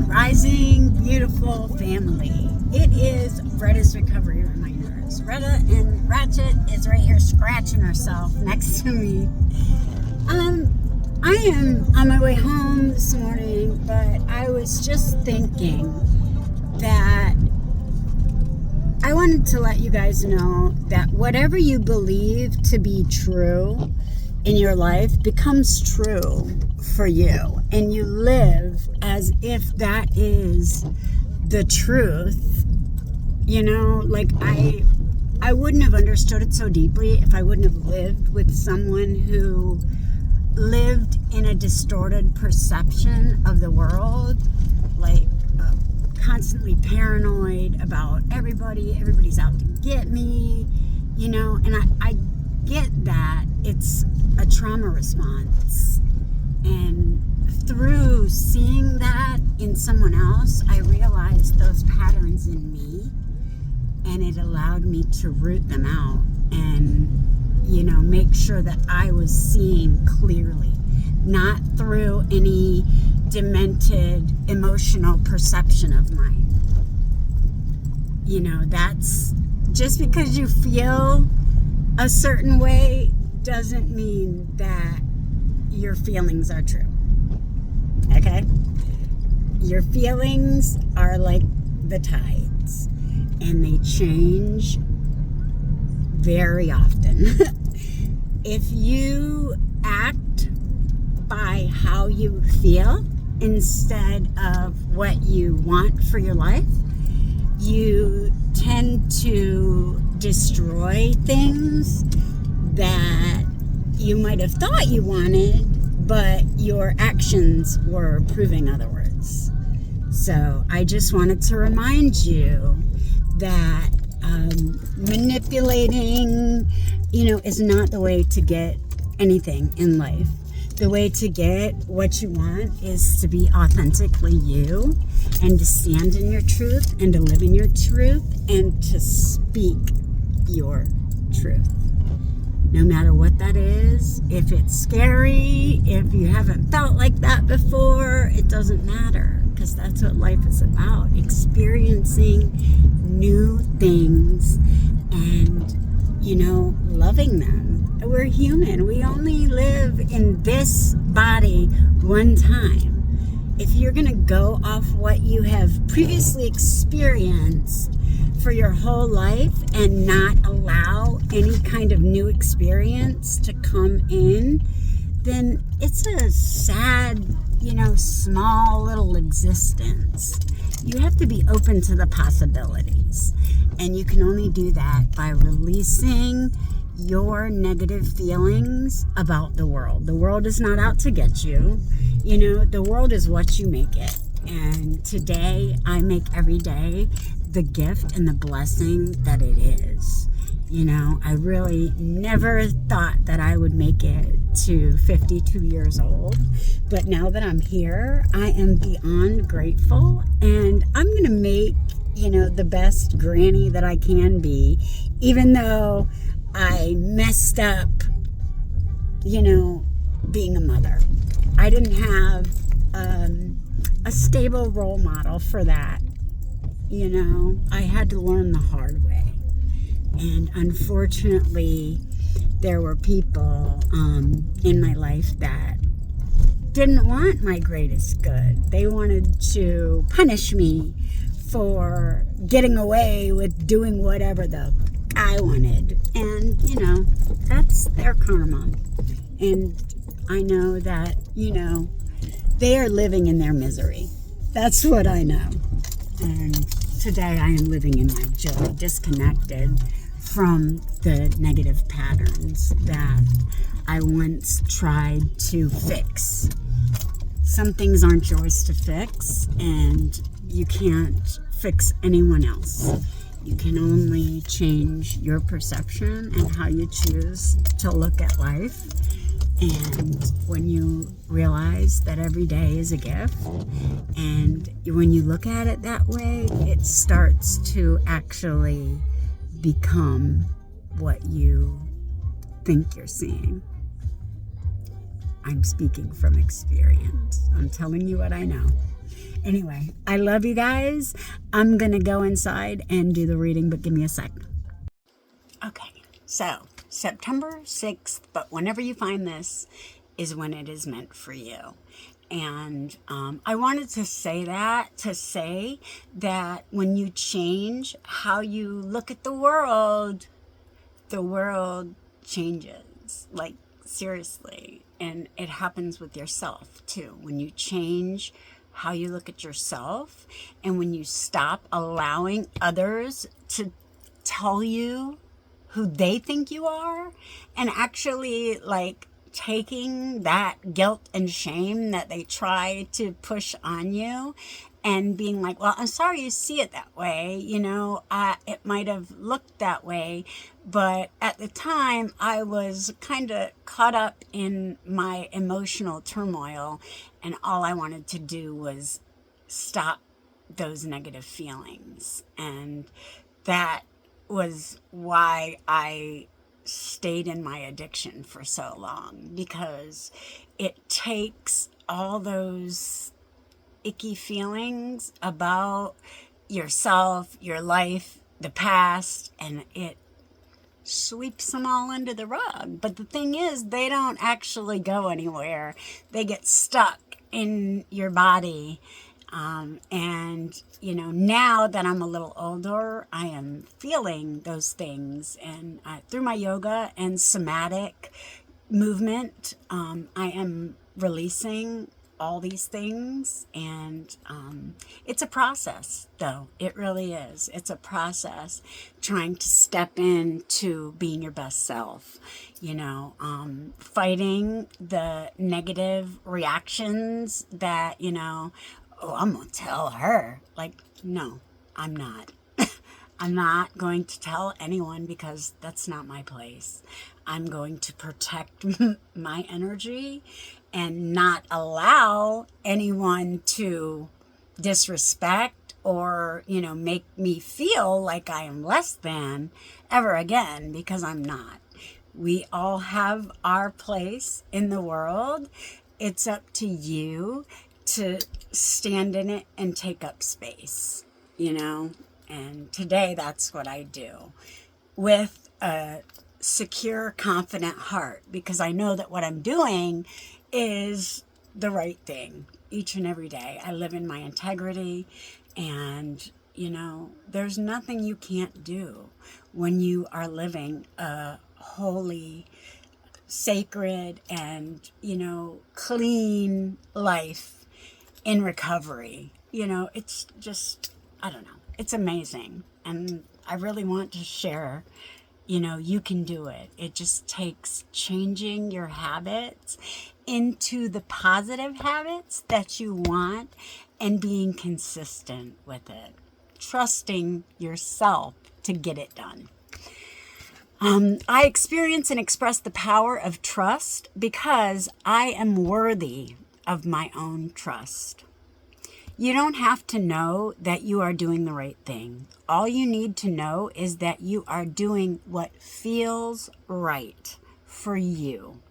Rising, beautiful family. It is Retta's Recovery Reminders. Retta and Ratchet is right here scratching herself next to me. I am on my way home this morning, but I was just thinking that I wanted to let you guys know that whatever you believe to be true in your life becomes true for you, and you live as if that is the truth. You know, like I wouldn't have understood it so deeply if I wouldn't have lived with someone who lived in a distorted perception of the world, like constantly paranoid about everybody's out to get me, you know. And I get that it's a trauma response, and through seeing that in someone else, I realized those patterns in me, and it allowed me to root them out and, you know, make sure that I was seeing clearly, not through any demented emotional perception of mine. You know, that's just because you feel a certain way doesn't mean that your feelings are true. Okay? Your feelings are like the tides, and they change very often. If you act by how you feel instead of what you want for your life, you tend to destroy things that you might have thought you wanted, but your actions were proving otherwise. So I just wanted to remind you that manipulating, you know, is not the way to get anything in life. The way to get what you want is to be authentically you, and to stand in your truth, and to live in your truth, and to speak your truth. No matter what that is, if it's scary, if you haven't felt like that before, it doesn't matter, because that's what life is about. Experiencing new things and, you know, loving them. We're human. We only live in this body one time. If you're going to go off what you have previously experienced for your whole life and not allow any kind of new experience to come in, then it's a sad, you know, small little existence. You have to be open to the possibilities, and you can only do that by releasing your negative feelings about the world. The world is not out to get you. You know, the world is what you make it. And today, I make every day the gift and the blessing that it is. You know, I really never thought that I would make it to 52 years old. But now that I'm here, I am beyond grateful. And I'm going to make, you know, the best granny that I can be, even though I messed up, you know, being a mother. I didn't have a stable role model for that. You know, I had to learn the hard way. And unfortunately, there were people in my life that didn't want my greatest good. They wanted to punish me for getting away with doing whatever the I wanted. And, you know, that's their karma. And I know that, you know, they are living in their misery. That's what I know. And today I am living in my joy, disconnected from the negative patterns that I once tried to fix. Some things aren't yours to fix, and you can't fix anyone else. You can only change your perception and how you choose to look at life. And when you realize that every day is a gift, and when you look at it that way, it starts to actually become what you think you're seeing. I'm speaking from experience. I'm telling you what I know. Anyway, I love you guys. I'm going to go inside and do the reading, but give me a sec. Okay, so September 6th, but whenever you find this is when it is meant for you. And I wanted to say that when you change how you look at the world changes. Like, seriously. And it happens with yourself, too. When you change how you look at yourself, and when you stop allowing others to tell you who they think you are, and actually, like, taking that guilt and shame that they try to push on you and being like, well, I'm sorry you see it that way. You know, it might have looked that way, but at the time I was kind of caught up in my emotional turmoil, and all I wanted to do was stop those negative feelings. And that was why I stayed in my addiction for so long, because it takes all those icky feelings about yourself, your life, the past, and it sweeps them all under the rug. But the thing is, they don't actually go anywhere. They get stuck in your body. And, you know, now that I'm a little older, I am feeling those things. And through my yoga and somatic movement, I am releasing all these things. And it's a process, though. It really is. It's a process trying to step into being your best self, you know, fighting the negative reactions that, you know, oh, I'm going to tell her. Like, no, I'm not. I'm not going to tell anyone, because that's not my place. I'm going to protect my energy and not allow anyone to disrespect or, you know, make me feel like I am less than ever again, because I'm not. We all have our place in the world. It's up to you to stand in it and take up space, you know? And today that's what I do, with a secure, confident heart, because I know that what I'm doing is the right thing each and every day. I live in my integrity, and, you know, there's nothing you can't do when you are living a holy, sacred, and, you know, clean life in recovery. You know, it's just, I don't know, it's amazing. And I really want to share, you know, you can do it. It just takes changing your habits into the positive habits that you want, and being consistent with it, trusting yourself to get it done. I experience and express the power of trust because I am worthy of my own trust. You don't have to know that you are doing the right thing. All you need to know is that you are doing what feels right for you.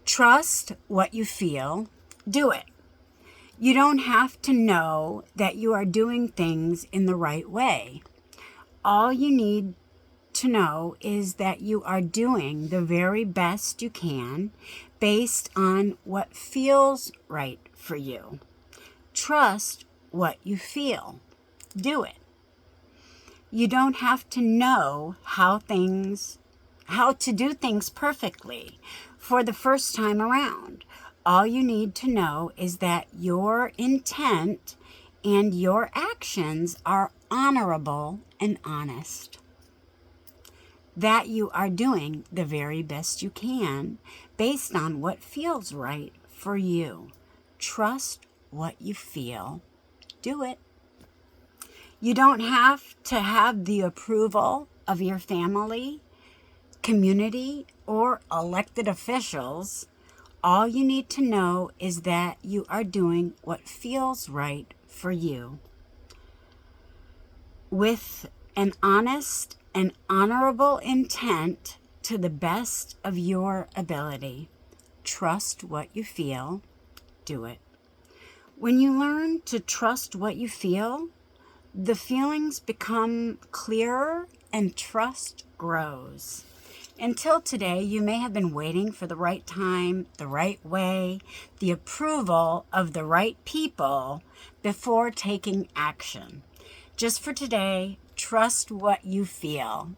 Trust what you feel. Do it. You don't have to know that you are doing things in the right way. All you need to know is that you are doing the very best you can based on what feels right for you. Trust what you feel. Do it. You don't have to know how to do things perfectly for the first time around. All you need to know is that your intent and your actions are honorable and honest. That you are doing the very best you can based on what feels right for you. Trust what you feel. Do it. You don't have to have the approval of your family, community, or elected officials. All you need to know is that you are doing what feels right for you. With an honest and honorable intent to the best of your ability. trust what you feel, do it. When you learn to trust what you feel, the feelings become clearer and trust grows. Until today, you may have been waiting for the right time, the right way, the approval of the right people before taking action. Just for today, trust what you feel.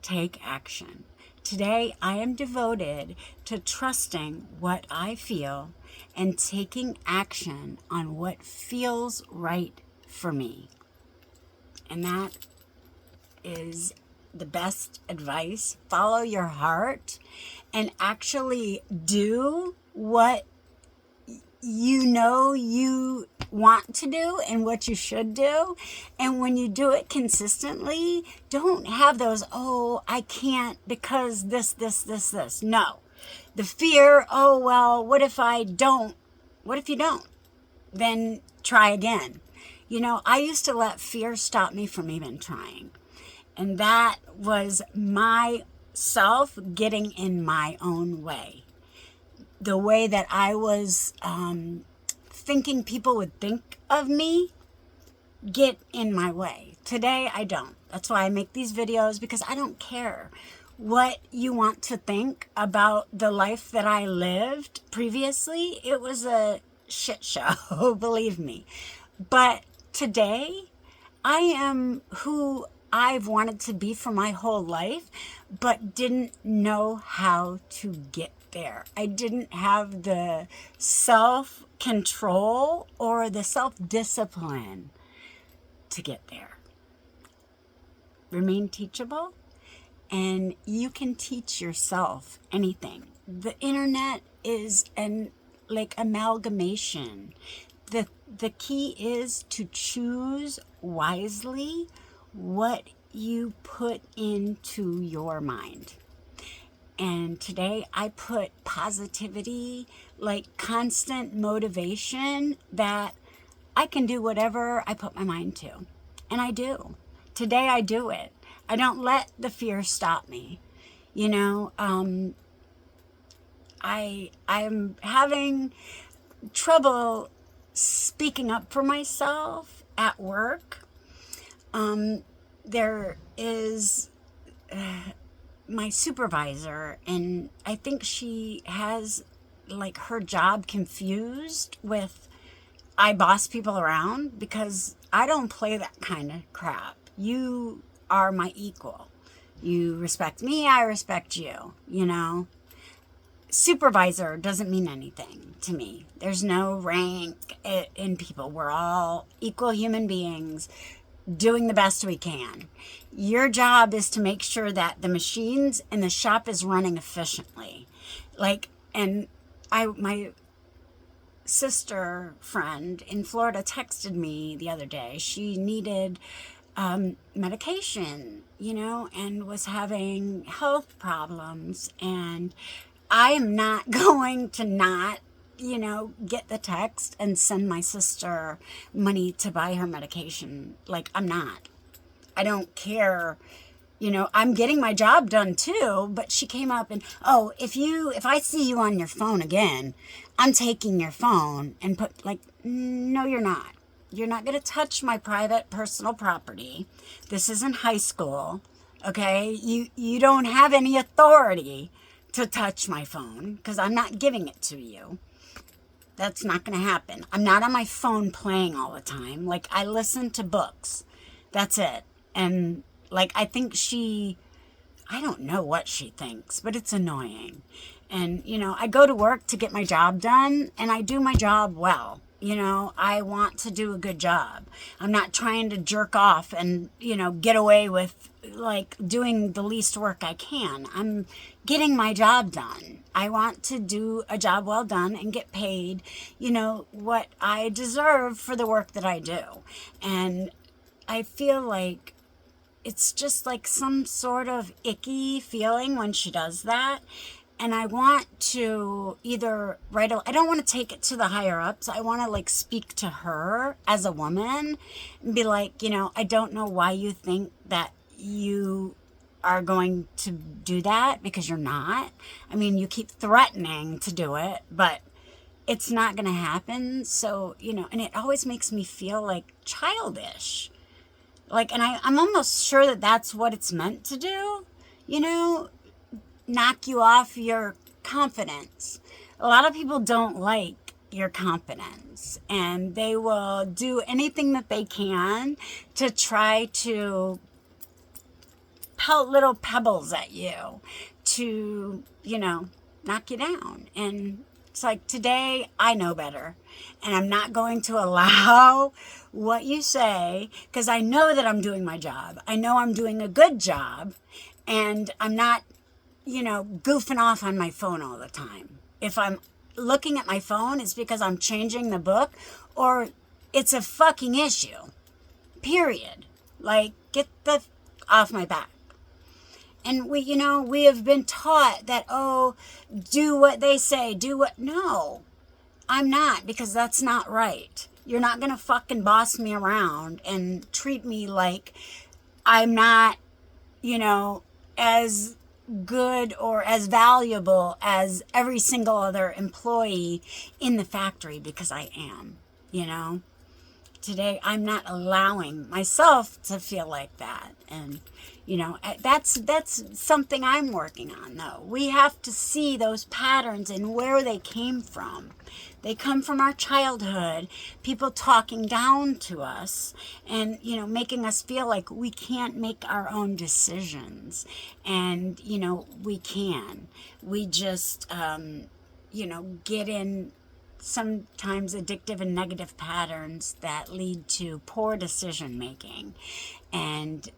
Take action. Today, I am devoted to trusting what I feel and taking action on what feels right for me. And that is the best advice. Follow your heart and actually do what you know you want to do and what you should do. And when you do it consistently, don't have those, oh, I can't because this. No. The fear, oh, well, what if I don't? What if you don't? Then try again. You know, I used to let fear stop me from even trying. And that was myself getting in my own way. The way that I was thinking people would think of me get in my way. Today, I don't. That's why I make these videos, because I don't care what you want to think about the life that I lived previously. It was a shit show, believe me. But today, I am who I've wanted to be for my whole life, but didn't know how to get there. I didn't have the self-control or the self-discipline to get there. Remain teachable, and you can teach yourself anything. The internet is an amalgamation. The key is to choose wisely what you put into your mind. And today I put positivity, constant motivation that I can do whatever I put my mind to. And I do. Today I do it. I don't let the fear stop me. You know, I'm having trouble speaking up for myself at work. There is my supervisor, and I think she has her job confused with I boss people around, because I don't play that kind of crap. You are my equal. You respect me, I respect you, you know. Supervisor doesn't mean anything to me. There's no rank in people. We're all equal human beings doing the best we can. Your job is to make sure that the machines in the shop is running efficiently. My sister friend in Florida texted me the other day. She needed medication, and was having health problems. And I am not going to not, get the text and send my sister money to buy her medication. I'm not. I don't care. I'm getting my job done too, but she came up and, oh, if I see you on your phone again, I'm taking your phone and no, you're not. You're not going to touch my private personal property. This isn't high school. Okay. You don't have any authority to touch my phone, because I'm not giving it to you. That's not going to happen. I'm not on my phone playing all the time. I listen to books. That's it. And I think I don't know what she thinks, but it's annoying. And, I go to work to get my job done, and I do my job well. I want to do a good job. I'm not trying to jerk off and, get away with doing the least work I can. I'm getting my job done. I want to do a job well done and get paid, what I deserve for the work that I do. And I feel like it's just some sort of icky feeling when she does that. And I want to either I don't want to take it to the higher ups. I want to speak to her as a woman and be I don't know why you think that you are going to do that, because you're not. I mean, you keep threatening to do it, but it's not going to happen. So, and it always makes me feel like childish. Like, and I'm almost sure that that's what it's meant to do, knock you off your confidence. A lot of people don't like your confidence, and they will do anything that they can to try to pelt little pebbles at you to, knock you down. And it's like, today I know better, and I'm not going to allow what you say, because I know that I'm doing my job. I know I'm doing a good job, and I'm not, goofing off on my phone all the time. If I'm looking at my phone, it's because I'm changing the book, or it's a fucking issue. Period. Like, get the off my back. And we have been taught that, do what they say, no, I'm not, because that's not right. You're not going to fucking boss me around and treat me like I'm not, as good or as valuable as every single other employee in the factory, because I am, Today, I'm not allowing myself to feel like that. And, that's something I'm working on, though. We have to see those patterns and where they came from. They come from our childhood, people talking down to us and, making us feel like we can't make our own decisions. And, we can. We just, get in sometimes addictive and negative patterns that lead to poor decision making, and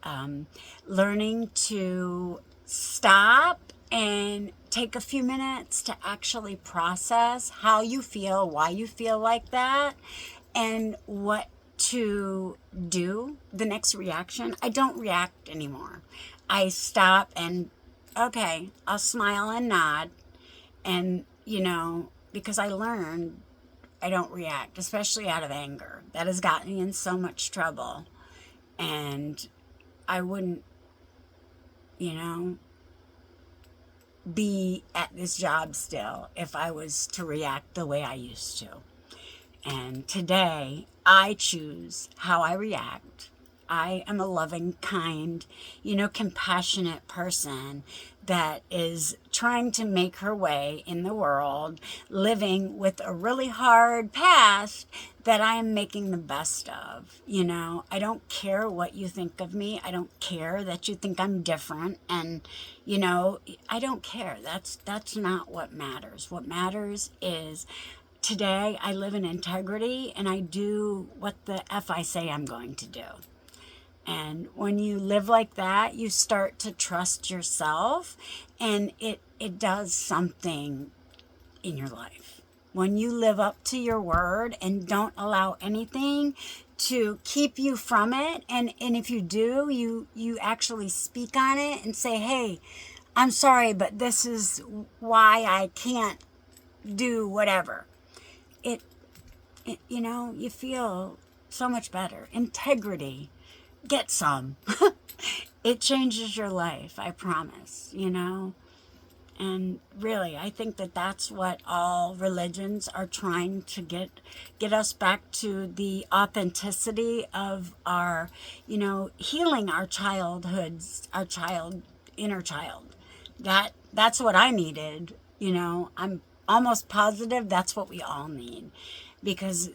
learning to stop and take a few minutes to actually process how you feel, why you feel like that, and what to do, the next reaction. I don't react anymore. I stop and, okay, I'll smile and nod, and, because I learned I don't react, especially out of anger. That has gotten me in so much trouble. And I wouldn't, be at this job still if I was to react the way I used to. And today, I choose how I react. I am a loving, kind, compassionate person that is trying to make her way in the world, living with a really hard past that I am making the best of. I don't care what you think of me. I don't care that you think I'm different. And, I don't care. That's not what matters. What matters is, today I live in integrity, and I do what the F I say I'm going to do. And when you live like that, you start to trust yourself, and it does something in your life. When you live up to your word and don't allow anything to keep you from it, and if you do, you actually speak on it and say, hey, I'm sorry, but this is why I can't do whatever. You feel so much better. Integrity. Get some. It changes your life, I promise, And really, I think that that's what all religions are trying to get us back to, the authenticity of our, healing our childhoods, our inner child. That's what I needed, I'm almost positive that's what we all need, because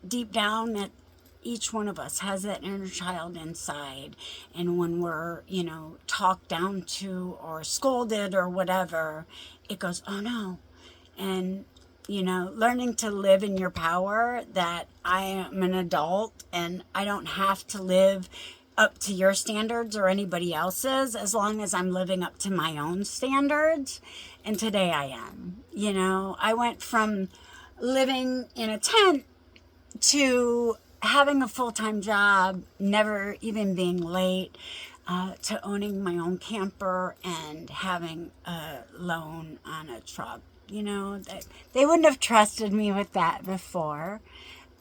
deep down, that each one of us has that inner child inside. And when we're, talked down to or scolded or whatever, it goes, oh no. And, learning to live in your power, that I am an adult and I don't have to live up to your standards or anybody else's, as long as I'm living up to my own standards. And today I am. I went from living in a tent to having a full-time job, never even being late, to owning my own camper and having a loan on a truck. They wouldn't have trusted me with that before,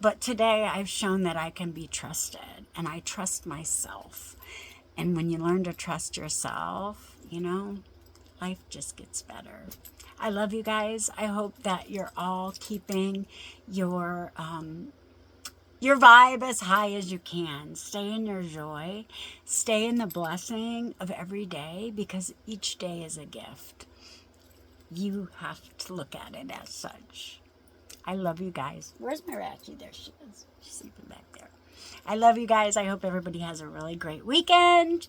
but today I've shown that I can be trusted, and I trust myself. And when you learn to trust yourself, you know, life just gets better. I love you guys. I hope that you're all keeping your vibe as high as you can. Stay in your joy. Stay in the blessing of every day, because each day is a gift. You have to look at it as such. I love you guys. Where's my Ratchy? There she is. She's sleeping back there. I love you guys. I hope everybody has a really great weekend.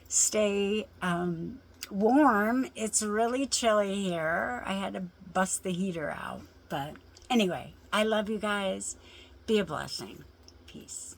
Stay warm. It's really chilly here. I had to bust the heater out. But anyway, I love you guys. Be a blessing. Peace.